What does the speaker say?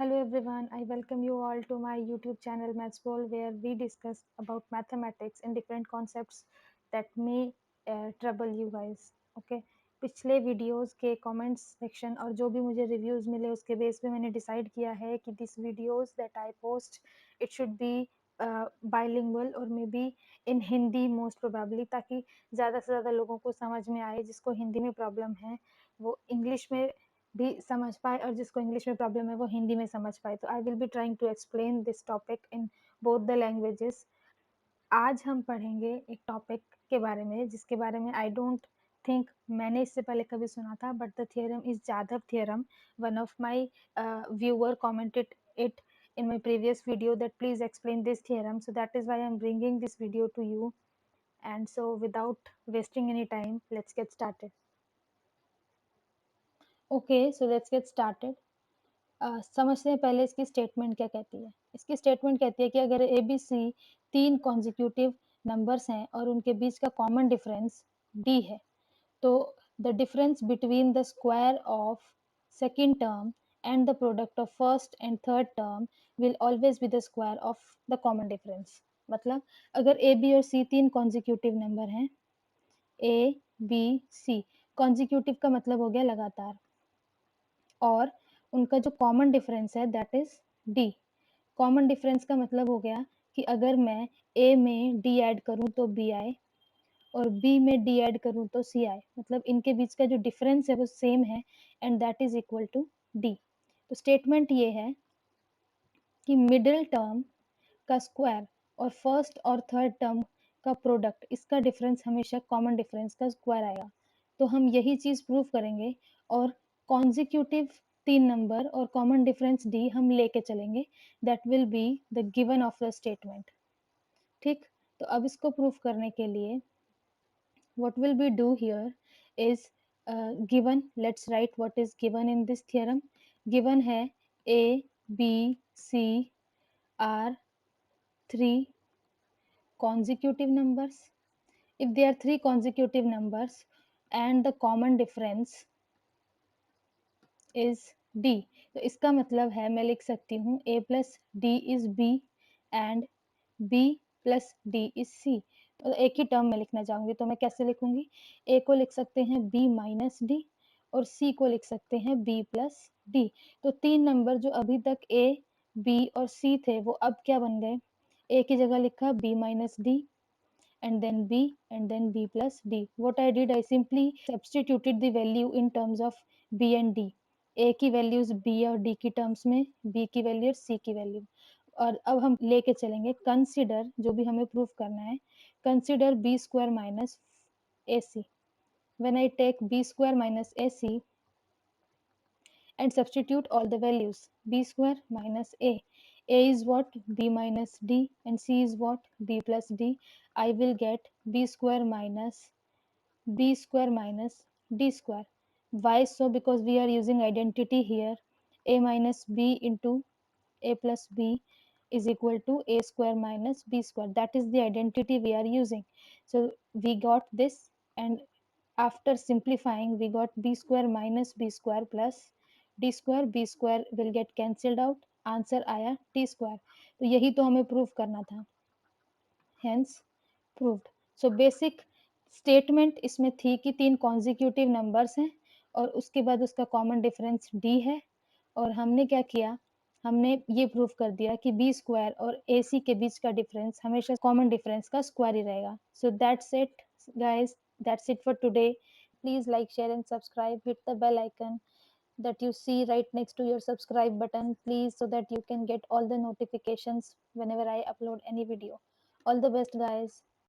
Hello everyone, I welcome you all to my YouTube channel Mathsball where we discuss about mathematics and different concepts that may trouble you guys. Okay, पिछले videos के comments section और जो भी मुझे reviews मिले उसके base पे मैंने डिसाइड किया है कि this videos that I post it should be bilingual और may be in Hindi most probably, ताकि ज़्यादा से ज़्यादा लोगों को समझ में आए। जिसको हिंदी में प्रॉब्लम है वो इंग्लिश में भी समझ पाए और जिसको इंग्लिश में प्रॉब्लम है वो हिंदी में समझ पाए। तो I will be trying to explain this topic in both the languages. आज हम पढ़ेंगे एक टॉपिक के बारे में जिसके बारे में आई डोंट थिंक मैंने इससे पहले कभी सुना था, but the theorem is Jadhav theorem. One of my viewer commented it in my previous video that please explain this theorem, so that is why I'm bringing this video to you. And so without wasting any time, let's get started. Okay, so let's get started. समझते हैं पहले इसकी statement क्या कहती है। इसकी statement कहती है कि अगर ए बी सी तीन कॉन्जिक्यूटिव नंबर्स हैं और उनके बीच का कॉमन डिफरेंस डी है, तो the difference between the square of second term and the product of first and third term will always be the square of the common difference. मतलब अगर A B और सी तीन कॉन्जिक्यूटिव नंबर हैं, A B C, consecutive का मतलब हो गया लगातार, और उनका जो कॉमन डिफरेंस है that is D. Common difference का मतलब हो गया कि अगर मैं ए में डी ऐड करूं तो बी आए और बी में डी ऐड करूं तो सी आए, मतलब इनके बीच का जो डिफरेंस है वो सेम है and that is equal to D. तो स्टेटमेंट ये है कि मिडिल टर्म का स्क्वायर और फर्स्ट और थर्ड टर्म का प्रोडक्ट, इसका डिफरेंस हमेशा कॉमन डिफरेंस का स्क्वायर आएगा। तो हम यही चीज प्रूव करेंगे और कॉन्जिक्यूटिव तीन नंबर और कॉमन डिफरेंस डी हम लेके चलेंगे। That will be the given of the statement. ठीक, तो अब इसको प्रूव करने के लिए what will we do here is given. Let's write what is given in this theorem. Given है a b c are three consecutive numbers. If they are three consecutive numbers and the common difference is d, तो इसका मतलब है मैं लिख सकती हूँ a plus d is b and b plus d is c। तो एक ही टर्म में लिखना चाहूंगी, तो मैं कैसे लिखूंगी? a को लिख सकते हैं b माइनस डी और c को लिख सकते हैं b प्लस डी। तो तीन नंबर जो अभी तक a b और c थे वो अब क्या बन गए? a की जगह लिखा b minus D and then b and then b plus d. What I did, I simply substituted the value in terms of b and d. a की वैल्यूज b और d की टर्म्स में, b की value और c की value. और अब हम लेके चलेंगे कंसिडर, जो भी हमें प्रूफ करना है, consider b square minus ac। when I take b square minus ac and substitute all the values, b square minus a is what? b minus d and c is what? b plus d. I will get b square minus d square. Why so? Because we are using identity here. A minus b into a plus b is equal to a square minus b square. That is the identity we are using. So we got this, and after simplifying we got b square minus b square plus d square. b square will get cancelled out, answer आया t square। तो यही तो हमें prove करना था, hence proved. So basic statement इसमें थी कि तीन कॉन्जिक्यूटिव नंबर्स हैं और उसके बाद उसका कॉमन डिफरेंस d है, और हमने क्या किया? हमने ये प्रूव कर दिया कि बी स्क्वायर और ए सी के बीच का डिफरेंस हमेशा कॉमन डिफरेंस का स्क्वायर ही रहेगा। So that's it guys, that's it for today. Please like, share and subscribe. Hit the bell icon that you see right next to your subscribe button, please, so that you can get all the notifications whenever I upload any video. All the best guys.